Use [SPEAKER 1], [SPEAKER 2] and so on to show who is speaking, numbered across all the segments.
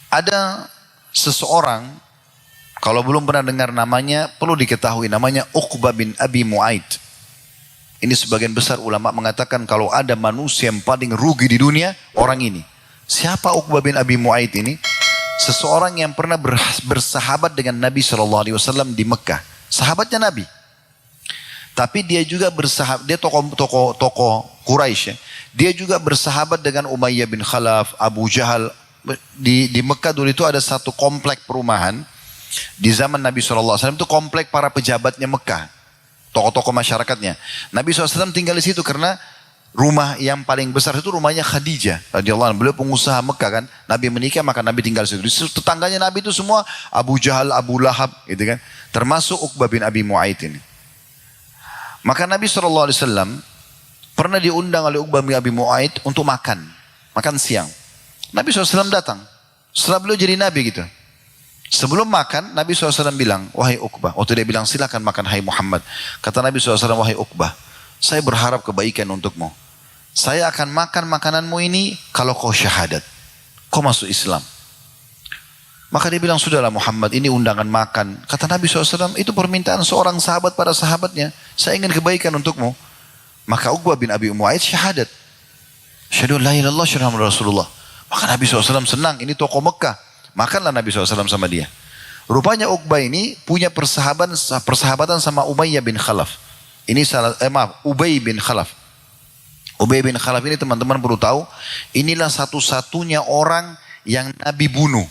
[SPEAKER 1] Ada seseorang, kalau belum pernah dengar namanya, perlu diketahui namanya Uqbah bin Abi Mu'aid. Ini sebagian besar ulama mengatakan kalau ada manusia yang paling rugi di dunia, orang ini. Siapa Uqbah bin Abi Mu'aid ini? Seseorang yang pernah bersahabat dengan Nabi SAW di Mekah. Sahabatnya Nabi. Tapi dia juga bersahabat, dia tokoh Quraisy ya. Dia juga bersahabat dengan Umayyah bin Khalaf, Abu Jahal. Di Mekah dulu itu ada satu komplek perumahan. Di zaman Nabi SAW itu komplek para pejabatnya Mekah. Tokoh-tokoh masyarakatnya. Nabi SAW tinggal di situ karena rumah yang paling besar itu rumahnya Khadijah radhiyallahu anha. Beliau pengusaha Mekah kan. Nabi menikah maka Nabi tinggal di situ. Tetangganya Nabi itu semua Abu Jahal, Abu Lahab gitu kan. Termasuk Uqbah bin Abi Mu'aid ini. Maka Nabi SAW pernah diundang oleh Uqbah bin Abi Mu'aid untuk makan siang. Nabi SAW datang. Setelah beliau jadi Nabi gitu. Sebelum makan, Nabi SAW bilang, wahai Uqbah. Waktu dia bilang, silakan makan, hai Muhammad. Kata Nabi SAW, wahai Uqbah, saya berharap kebaikan untukmu. Saya akan makan makananmu ini kalau kau syahadat. Kau masuk Islam. Maka dia bilang, sudahlah Muhammad, ini undangan makan. Kata Nabi SAW, itu permintaan seorang sahabat pada sahabatnya. Saya ingin kebaikan untukmu. Maka Uqbah bin Abi Mu'aid syahadat. Syahadu la ilaha illallah, syahadu Muhammad Rasulullah. Maka Nabi SAW senang, ini tokoh Mekah. Makanlah Nabi SAW sama dia. Rupanya Uqbah ini punya persahabatan sama Umayyah bin Khalaf. Ini Ubay bin Khalaf. Ubay bin Khalaf ini teman-teman perlu tahu, inilah satu-satunya orang yang Nabi bunuh.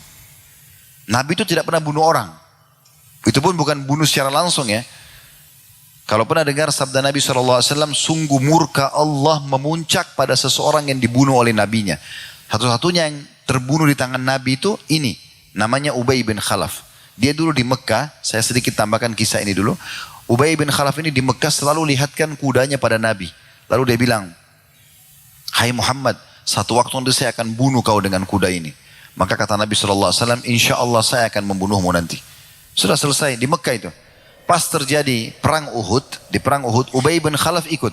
[SPEAKER 1] Nabi itu tidak pernah bunuh orang. Itu pun bukan bunuh secara langsung ya. Kalau pernah dengar sabda Nabi SAW, sungguh murka Allah memuncak pada seseorang yang dibunuh oleh nabinya. Satu-satunya yang terbunuh di tangan Nabi itu ini. Namanya Ubay bin Khalaf. Dia dulu di Mekah, saya sedikit tambahkan kisah ini dulu. Ubay bin Khalaf ini di Mekah selalu lihatkan kudanya pada Nabi. Lalu dia bilang, hai Muhammad, satu waktu nanti saya akan bunuh kau dengan kuda ini. Maka kata Nabi SAW, insya Allah saya akan membunuhmu nanti. Sudah selesai di Mekah itu. Pas terjadi perang Uhud, di perang Uhud, Ubay bin Khalaf ikut.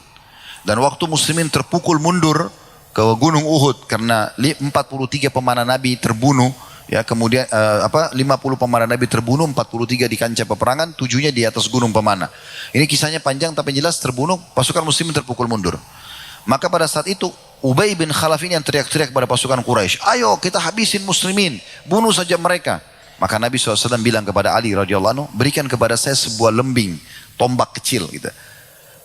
[SPEAKER 1] Dan waktu muslimin terpukul mundur ke gunung Uhud karena 43 pemanah Nabi terbunuh. Ya, kemudian 50 pemanah Nabi terbunuh, 43 di kancah peperangan, 7-nya di atas gunung pemanah. Ini kisahnya panjang tapi jelas terbunuh, pasukan muslimin terpukul mundur. Maka pada saat itu Ubay bin Khalaf ini yang teriak-teriak pada pasukan Quraisy, ayo kita habisin muslimin, bunuh saja mereka. Maka Nabi SAW bilang kepada Ali radhiyallahu anhu, berikan kepada saya sebuah lembing, tombak kecil gitu.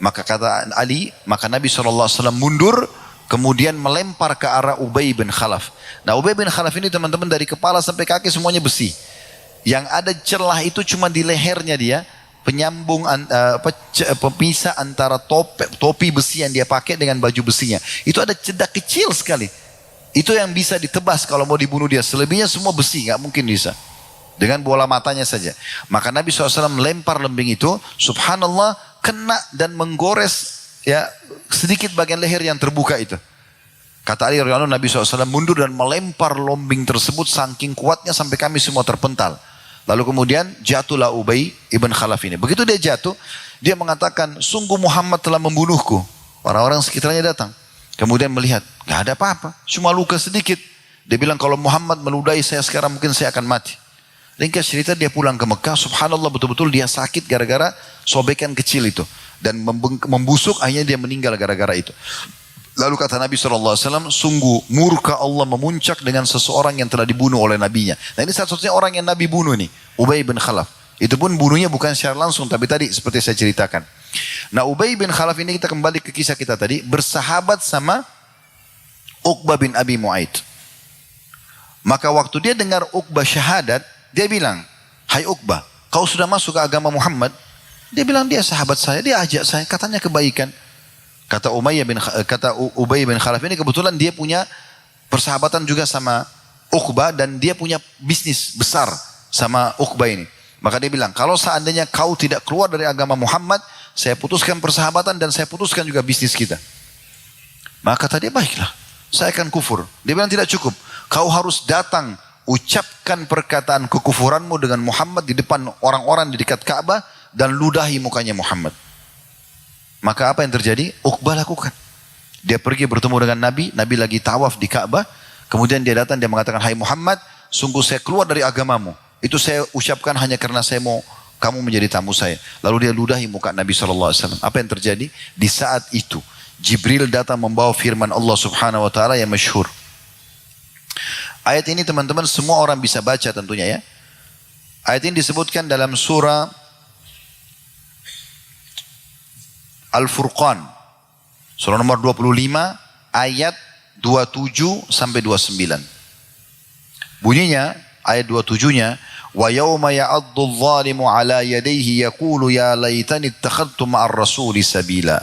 [SPEAKER 1] Maka kata Ali, maka Nabi SAW mundur, kemudian melempar ke arah Ubay bin Khalaf. Nah Ubay bin Khalaf ini teman-teman dari kepala sampai kaki semuanya besi. Yang ada celah itu cuma di lehernya dia, penyambung pemisah antara topi besi yang dia pakai dengan baju besinya. Itu ada cedak kecil sekali. Itu yang bisa ditebas kalau mau dibunuh dia. Selebihnya semua besi, nggak mungkin bisa. Dengan bola matanya saja. Maka Nabi SAW melempar lembing itu, subhanallah, kena dan menggores ya sedikit bagian leher yang terbuka itu. Kata Ali radhiyallahu anhu, Nabi SAW mundur dan melempar lembing tersebut saking kuatnya sampai kami semua terpental. Lalu kemudian jatuhlah Ubay ibn Khalaf ini. Begitu dia jatuh, dia mengatakan, sungguh Muhammad telah membunuhku. Orang-orang sekitarnya datang. Kemudian melihat, gak ada apa-apa, cuma luka sedikit. Dia bilang, kalau Muhammad meludahi saya sekarang mungkin saya akan mati. Ringkas cerita dia pulang ke Mekah, subhanallah betul-betul dia sakit gara-gara sobekan kecil itu. Dan membusuk, akhirnya dia meninggal gara-gara itu. Lalu kata Nabi SAW, sungguh murka Allah memuncak dengan seseorang yang telah dibunuh oleh nabinya. Nah ini satu-satunya orang yang Nabi bunuh nih, Ubay bin Khalaf. Itu pun bunuhnya bukan secara langsung, tapi tadi seperti saya ceritakan. Nah Ubay bin Khalaf ini kita kembali ke kisah kita tadi, bersahabat sama Uqbah bin Abi Mu'aid. Maka waktu dia dengar Uqbah syahadat, dia bilang, hai Uqbah, kau sudah masuk ke agama Muhammad? Dia bilang, dia sahabat saya, dia ajak saya, katanya kebaikan. Kata Ubay bin Khalaf ini kebetulan dia punya persahabatan juga sama Uqbah dan dia punya bisnis besar sama Uqbah ini. Maka dia bilang, kalau seandainya kau tidak keluar dari agama Muhammad, saya putuskan persahabatan dan saya putuskan juga bisnis kita. Maka kata dia, baiklah, saya akan kufur. Dia bilang tidak cukup, kau harus datang ucapkan perkataan kekufuranmu dengan Muhammad di depan orang-orang di dekat Ka'bah dan ludahi mukanya Muhammad. Maka apa yang terjadi? Uqbah lakukan. Dia pergi bertemu dengan Nabi, Nabi lagi tawaf di Ka'bah, kemudian dia datang, dia mengatakan, hai Muhammad, sungguh saya keluar dari agamamu. Itu saya ucapkan hanya karena saya mau kamu menjadi tamu saya. Lalu dia ludahi muka Nabi SAW. Apa yang terjadi? Di saat itu, Jibril datang membawa firman Allah Subhanahu Wa Taala yang masyhur. Ayat ini teman-teman semua orang bisa baca tentunya ya. Ayat ini disebutkan dalam surah Al-Furqan. Surah nomor 25 ayat 27 sampai 29. Bunyinya ayat 27-nya, wa yauma ya'addu adh-dhalimu 'ala yadayhi yaqulu ya laitani ittakhadtu ma'ar rasuli sabila.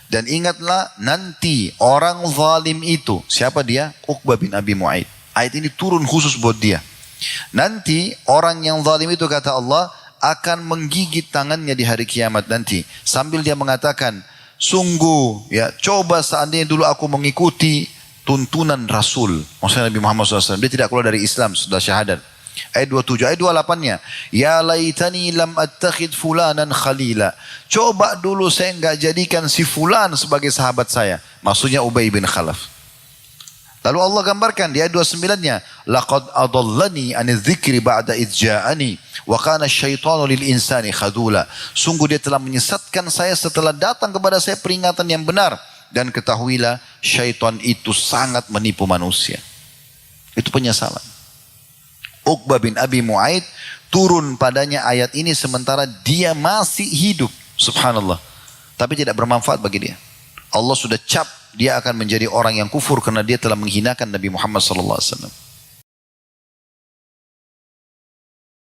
[SPEAKER 1] Dan ingatlah nanti orang zalim itu, siapa dia? Uqbah bin Abi Mu'aid. Ayat ini turun khusus buat dia. Nanti orang yang zalim itu kata Allah akan menggigit tangannya di hari kiamat nanti. Sambil dia mengatakan, sungguh ya coba seandainya dulu aku mengikuti tuntunan Rasul. Maksudnya Nabi Muhammad SAW. Dia tidak keluar dari Islam sudah syahadat. Ayat 27, ayat 28-nya. Ya laitani lam attakhid fulanan khalila. Coba dulu saya enggak jadikan si fulan sebagai sahabat saya. Maksudnya Ubay bin Khalaf. Lalu Allah gambarkan di ayat 29-nya. Laqad adallani anidh dzikri ba'da idh ja'ani. Wa kana syaitanu lil insani khadula. Sungguh dia telah menyesatkan saya setelah datang kepada saya peringatan yang benar. Dan ketahuilah syaitan itu sangat menipu manusia. Itu penyesalan. Uqbah bin Abi Mu'aid turun padanya ayat ini sementara dia masih hidup. Subhanallah. Tapi tidak bermanfaat bagi dia. Allah sudah cap dia akan menjadi orang yang kufur karena dia telah menghinakan Nabi Muhammad SAW.